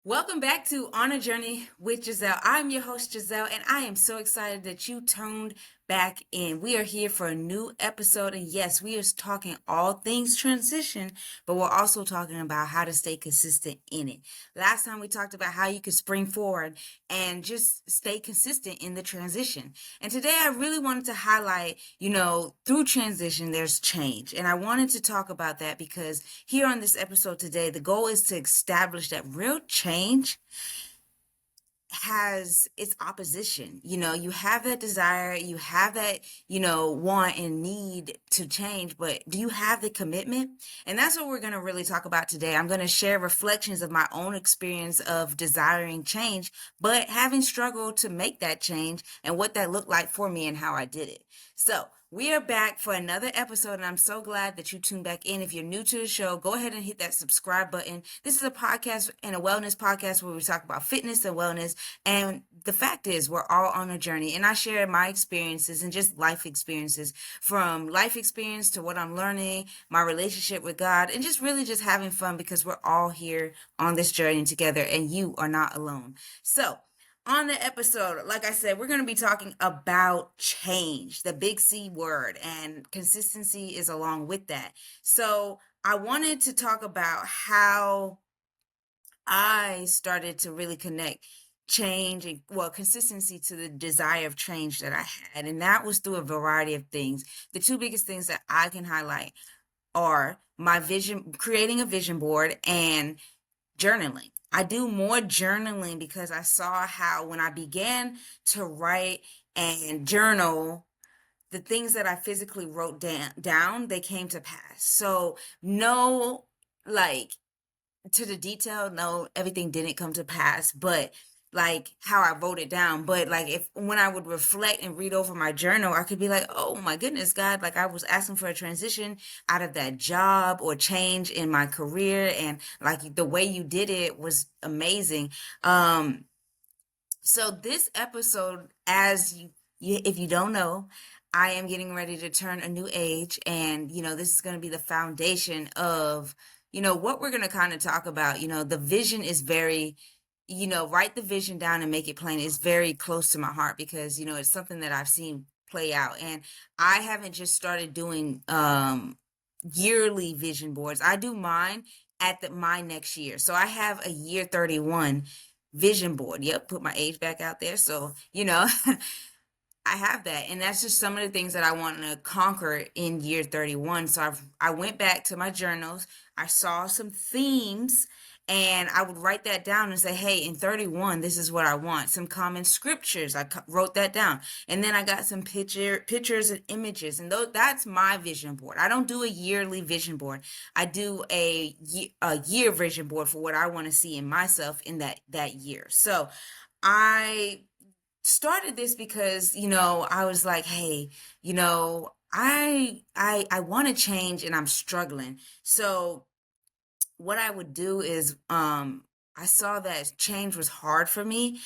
Welcome back to On a Journey with Giselle. I'm your host, Giselle, and I am so excited that you tuned back in. We are here for a new episode, and yes, we are talking all things transition, but we're also talking about how to stay consistent in it. Last time we talked about how you could spring forward and just stay consistent in the transition. And today I really wanted to highlight, through transition, there's change. And I wanted to talk about that because here on this episode today, the goal is to establish that real change has its opposition. You have that desire, you have that, want and need to change, but do you have the commitment? And that's what we're going to really talk about today. I'm going to share reflections of my own experience of desiring change, but having struggled to make that change and what that looked like for me and how I did it. So, we are back for another episode, and I'm so glad that you tuned back in. If you're new to the show, go ahead and hit that subscribe button. This is a podcast and a wellness podcast where we talk about fitness and wellness. And the fact is, we're all on a journey, and I share my experiences and just life experiences, from life experience to what I'm learning, my relationship with God, and just really just having fun because we're all here on this journey together, and you are not alone. So, on the episode, like I said, we're going to be talking about change, the big C word, and consistency is along with that. So, I wanted to talk about how I started to really connect change and, well, consistency to the desire of change that I had. And that was through a variety of things. The two biggest things that I can highlight are my vision, creating a vision board, and journaling. I do more journaling because I saw how when I began to write and journal, the things that I physically wrote down, they came to pass. So, no, like, to the detail, no, everything didn't come to pass, but like how I wrote it down. But like, if when I would reflect and read over my journal, I could be like, oh my goodness, God, like I was asking for a transition out of that job or change in my career, and like the way you did it was amazing. Um, so this episode, if you don't know, I am getting ready to turn a new age, and this is going to be the foundation of what we're going to kind of talk about. The vision is very, write the vision down and make it plain is very close to my heart because it's something that I've seen play out, and I haven't just started doing yearly vision boards. I do mine at my next year, so I have a year 31 vision board. Yep, put my age back out there. So, I have that. And that's just some of the things that I want to conquer in year 31. So I went back to my journals. I saw some themes, and I would write that down and say, hey, in 31, this is what I want. Some common scriptures. I wrote that down. And then I got some pictures and images. And that's my vision board. I don't do a yearly vision board. I do a year vision board for what I want to see in myself in that year. So I started this because I was like, hey, I want to change and I'm struggling. So what I would do is I saw that change was hard for me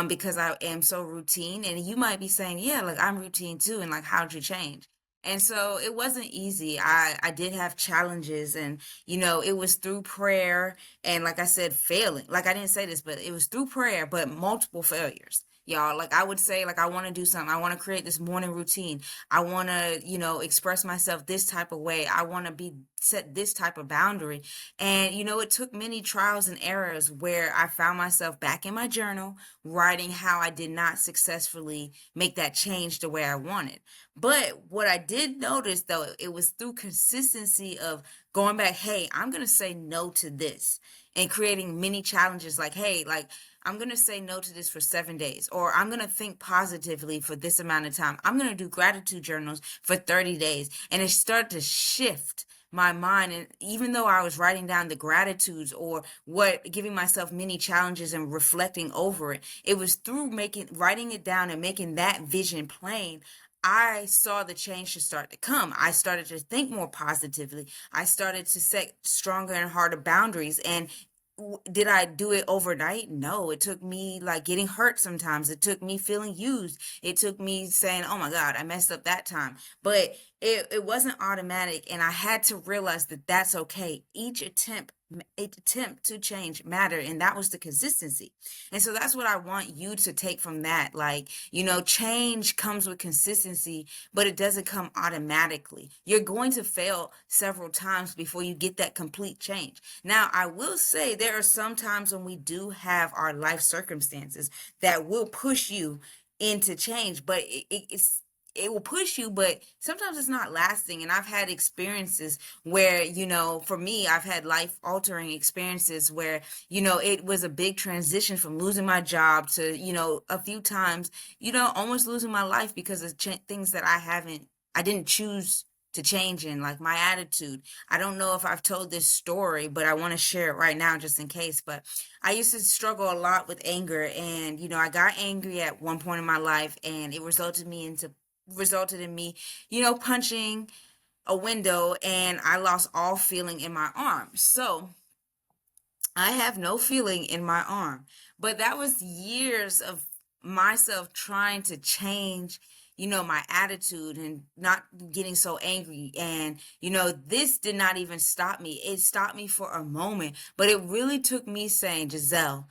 because I am so routine, and you might be saying, yeah, like I'm routine too, and like how'd you change? And so it wasn't easy. I did have challenges, and it was through prayer, and like I said, failing. Like I didn't say this, but it was through prayer, but multiple failures. Y'all, like I would say, like I want to do something. I want to create this morning routine. I want to, express myself this type of way. I want to be set this type of boundary. And, it took many trials and errors where I found myself back in my journal writing how I did not successfully make that change the way I wanted. But what I did notice, though, it was through consistency of going back, hey, I'm going to say no to this, and creating many challenges like, hey, like, I'm going to say no to this for 7 days, or I'm going to think positively for this amount of time. I'm going to do gratitude journals for 30 days. And it started to shift my mind. And even though I was writing down the gratitudes or giving myself many challenges and reflecting over it, it was through writing it down and making that vision plain. I saw the change to start to come. I started to think more positively. I started to set stronger and harder boundaries. And did I do it overnight? No, it took me like getting hurt sometimes. It took me feeling used. It took me saying, oh my God, I messed up that time. But it wasn't automatic, and I had to realize that that's okay. Each attempt to change mattered, and that was the consistency. And so that's what I want you to take from that. Like, change comes with consistency, but it doesn't come automatically. You're going to fail several times before you get that complete change. Now, I will say there are some times when we do have our life circumstances that will push you into change, but it will push you, but sometimes it's not lasting. And I've had experiences where, for me, I've had life altering experiences where, it was a big transition from losing my job to, a few times, almost losing my life because of things that I didn't choose to change in, like my attitude. I don't know if I've told this story, but I want to share it right now just in case. But I used to struggle a lot with anger, and I got angry at one point in my life, and it resulted in me, punching a window, and I lost all feeling in my arm. So I have no feeling in my arm. But that was years of myself trying to change, my attitude and not getting so angry. And, this did not even stop me. It stopped me for a moment, but it really took me saying, Giselle,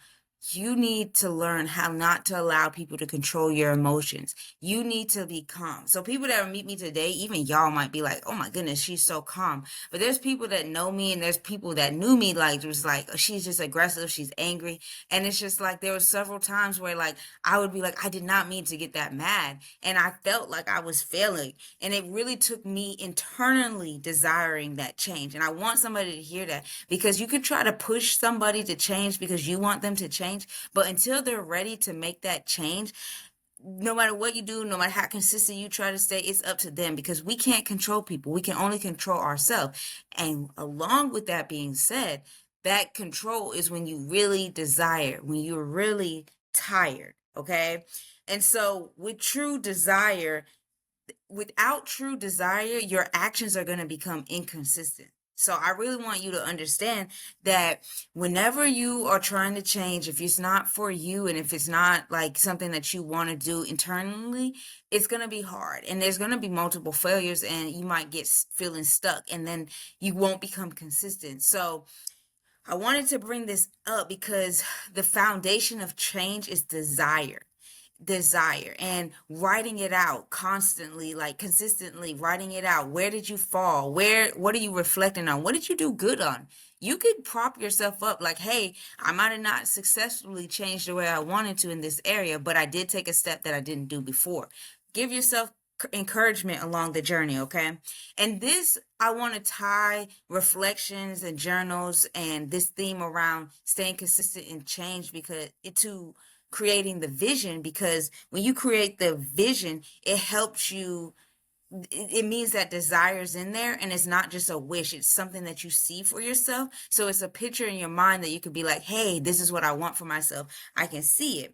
you need to learn how not to allow people to control your emotions. You need to be calm. So people that meet me today, even y'all might be like, oh my goodness, she's so calm. But there's people that know me, and there's people that knew me, like, it was like, "Oh, she's just aggressive, she's angry." And it's just like, there were several times where like, I would be like, I did not mean to get that mad. And I felt like I was failing. And it really took me internally desiring that change. And I want somebody to hear that, because you could try to push somebody to change because you want them to change. But until they're ready to make that change, no matter what you do, no matter how consistent you try to stay, it's up to them, because we can't control people. We can only control ourselves. And along with that being said, that control is when you really desire, when you're really tired. Okay. And so without true desire, your actions are going to become inconsistent. So I really want you to understand that whenever you are trying to change, if it's not for you and if it's not like something that you want to do internally, it's going to be hard, and there's going to be multiple failures, and you might get feeling stuck, and then you won't become consistent. So I wanted to bring this up because the foundation of change is desire, and writing it out constantly, like consistently writing it out. Where did you fall? What are you reflecting on? What did you do good on? You could prop yourself up like, hey, I might have not successfully changed the way I wanted to in this area, but I did take a step that I didn't do before. Give yourself encouragement along the journey, okay? And this, I want to tie reflections and journals and this theme around staying consistent and change, because to creating the vision, because when you create the vision, it helps you, it means that desire's in there, and it's not just a wish, it's something that you see for yourself. So it's a picture in your mind that you could be like, hey, this is what I want for myself. I can see it.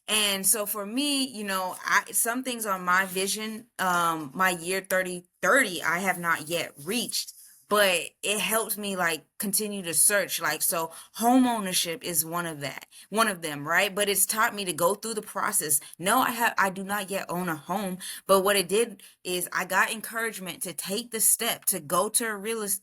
And so for me, some things on my vision, my year 3030, I have not yet reached, but it helps me like continue to search. Like, so home ownership is one of them, right? But it's taught me to go through the process. No, I do not yet own a home, but what it did is I got encouragement to take the step to go to a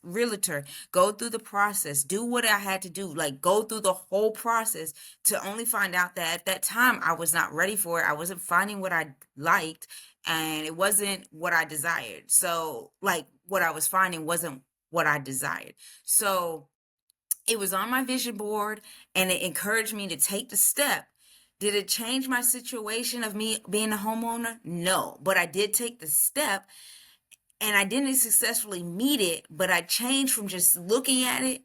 realtor, go through the process, do what I had to do, like go through the whole process, to only find out that at that time I was not ready for it. I wasn't finding what I liked, and it wasn't what I desired. So like what I was finding wasn't what I desired. So it was on my vision board, and it encouraged me to take the step. Did it change my situation of me being a homeowner? No, but I did take the step, and I didn't successfully meet it, but I changed from just looking at it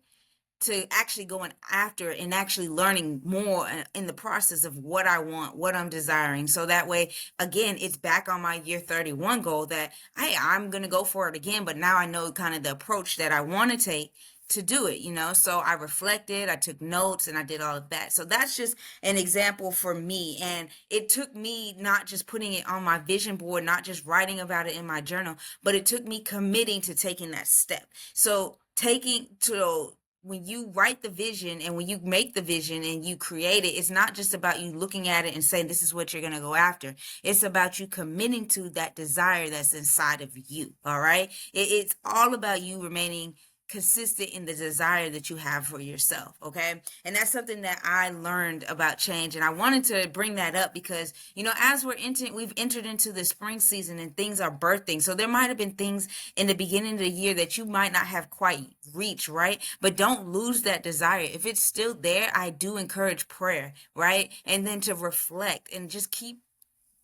to actually going after it and actually learning more in the process of what I want, what I'm desiring. So that way, again, it's back on my year 31 goal that, hey, I'm going to go for it again. But now I know kind of the approach that I want to take to do it, So I reflected, I took notes, and I did all of that. So that's just an example for me. And it took me not just putting it on my vision board, not just writing about it in my journal, but it took me committing to taking that step. So taking to when you write the vision and when you make the vision and you create it, it's not just about you looking at it and saying this is what you're going to go after. It's about you committing to that desire that's inside of you. All right. It's all about you remaining consistent in the desire that you have for yourself. Okay. And that's something that I learned about change. And I wanted to bring that up because, as we've entered into the spring season and things are birthing. So there might have been things in the beginning of the year that you might not have quite reached, right? But don't lose that desire. If it's still there, I do encourage prayer, right? And then to reflect and just keep,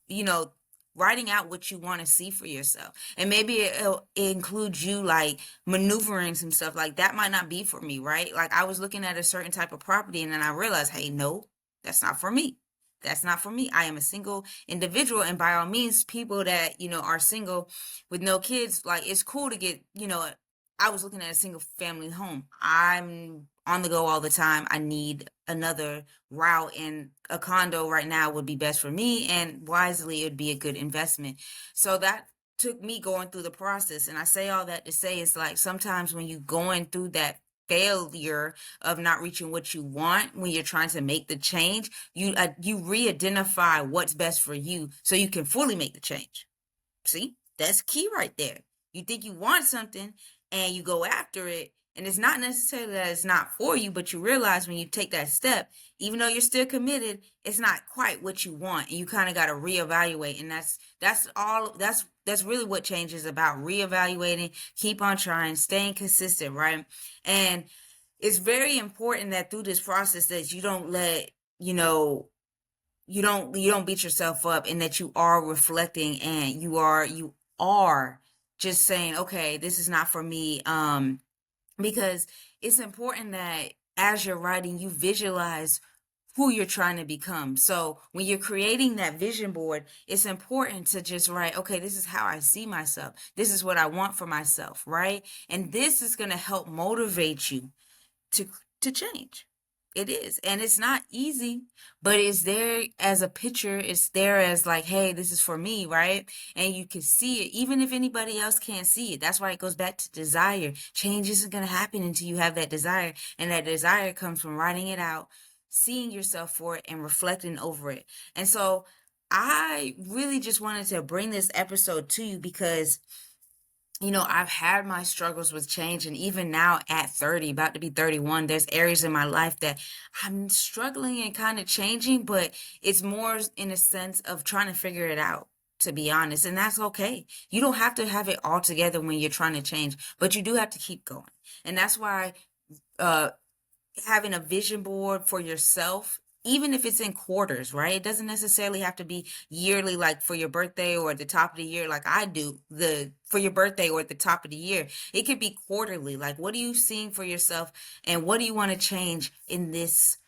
you know, writing out what you want to see for yourself. And maybe it includes you like maneuvering some stuff like that might not be for me, right? Like I was looking at a certain type of property and then I realized, hey, no, that's not for me. That's not for me. I am a single individual. And by all means, people that, are single with no kids, like it's cool to get, I was looking at a single family home. I'm on the go all the time. I need another route, and a condo right now would be best for me, and wisely it would be a good investment. So that took me going through the process. And I say all that to say it's like sometimes when you going through that failure of not reaching what you want when you're trying to make the change, you re-identify what's best for you so you can fully make the change. See, that's key right there. You think you want something and you go after it, and it's not necessarily that it's not for you, but you realize when you take that step, even though you're still committed, it's not quite what you want, and you kind of got to reevaluate. And that's really what change is about: reevaluating, keep on trying, staying consistent, right? And it's very important that through this process that you don't let you don't beat yourself up, and that you are reflecting and you are just saying, okay, this is not for me. Because it's important that as you're writing, you visualize who you're trying to become. So when you're creating that vision board, it's important to just write, okay, this is how I see myself. This is what I want for myself, right? And this is going to help motivate you to to change. It is. And it's not easy, but it's there as a picture. It's there as like, hey, this is for me, right? And you can see it even if anybody else can't see it. That's why it goes back to desire. Change isn't going to happen until you have that desire. And that desire comes from writing it out, seeing yourself for it, and reflecting over it. And so I really just wanted to bring this episode to you because I've had my struggles with change, and even now at 30, about to be 31, there's areas in my life that I'm struggling and kind of changing, but it's more in a sense of trying to figure it out, to be honest. And that's okay. You don't have to have it all together when you're trying to change, but you do have to keep going. And that's why uh, having a vision board for yourself, even if it's in quarters, right? It doesn't necessarily have to be yearly, like for your birthday or at the top of the year, like I do for your birthday or at the top of the year. It could be quarterly. Like, what are you seeing for yourself, and what do you want to change in this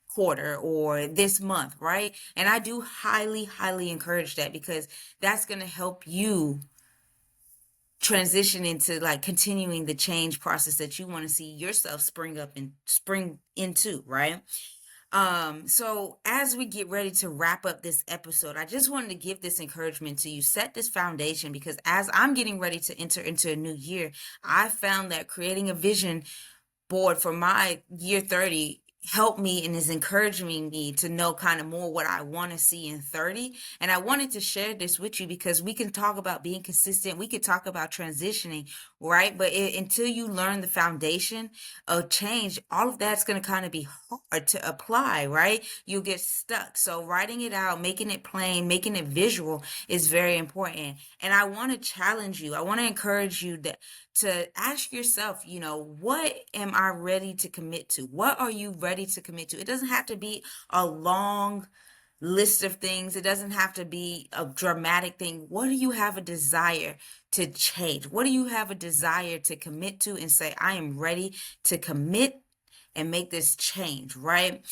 quarter or this month, right? And I do highly, highly encourage that, because that's going to help you transition into like continuing the change process that you want to see yourself spring into, right? So as we get ready to wrap up this episode, I just wanted to give this encouragement to you: set this foundation, because as I'm getting ready to enter into a new year, I found that creating a vision board for my year 30 helped me and is encouraging me to know kind of more what I want to see in 30. And I wanted to share this with you because we can talk about being consistent. We could talk about transitioning, right? But until you learn the foundation of change, all of that's going to kind of be hard to apply, right? You'll get stuck. So writing it out, making it plain, making it visual is very important. And I want to challenge you. I want to encourage you to ask yourself, what am I ready to commit to? What are you ready to commit to? It doesn't have to be a long list of things. It doesn't have to be a dramatic thing. What do you have a desire to change? What do you have a desire to commit to and say, I am ready to commit and make this change, right?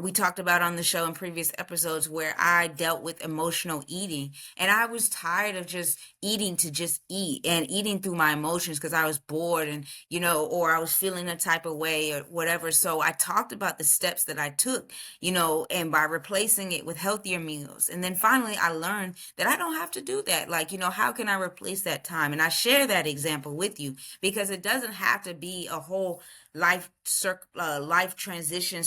We talked about on the show in previous episodes where I dealt with emotional eating, and I was tired of just eating to just eat and eating through my emotions because I was bored and, or I was feeling a type of way or whatever. So I talked about the steps that I took, and by replacing it with healthier meals. And then finally, I learned that I don't have to do that. Like, how can I replace that time? And I share that example with you because it doesn't have to be a whole life transition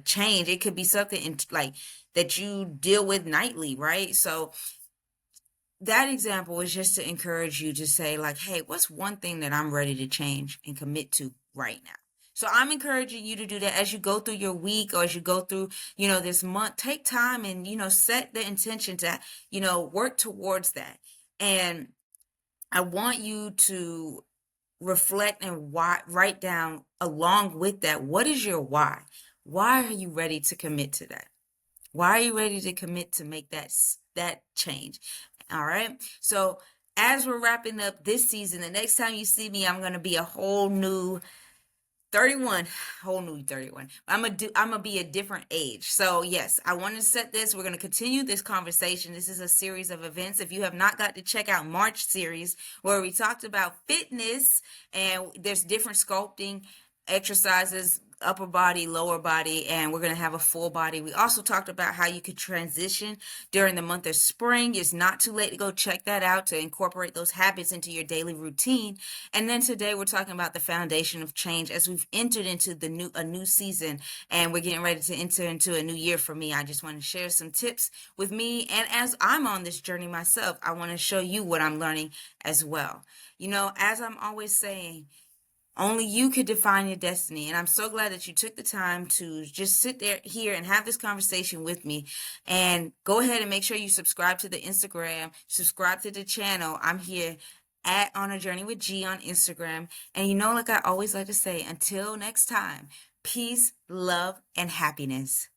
change. It could be something like that you deal with nightly, right? So that example is just to encourage you to say, like, hey, what's one thing that I'm ready to change and commit to right now? So I'm encouraging you to do that as you go through your week or as you go through, this month. Take time and, set the intention to, work towards that. And I want you to reflect and write down along with that, what is your why? Why are you ready to commit to that? Why are you ready to commit to make that change? All right. So as we're wrapping up this season, the next time you see me, I'm going to be a whole new 31, whole new 31. I'm gonna be a different age. So yes, I want to set this. We're gonna continue this conversation. This is a series of events. If you have not got to check out March series where we talked about fitness and there's different sculpting exercises, upper body, lower body, and we're going to have a full body. We also talked about how you could transition during the month of spring. It's not too late to go check that out to incorporate those habits into your daily routine. And then today we're talking about the foundation of change as we've entered into a new season and we're getting ready to enter into a new year for me. I just want to share some tips with me. And as I'm on this journey myself, I want to show you what I'm learning as well. As I'm always saying, only you could define your destiny. And I'm so glad that you took the time to just sit there here and have this conversation with me. And go ahead and make sure you subscribe to the Instagram, subscribe to the channel. I'm here at On a Journey with G on Instagram. And like I always like to say, until next time, peace, love, and happiness.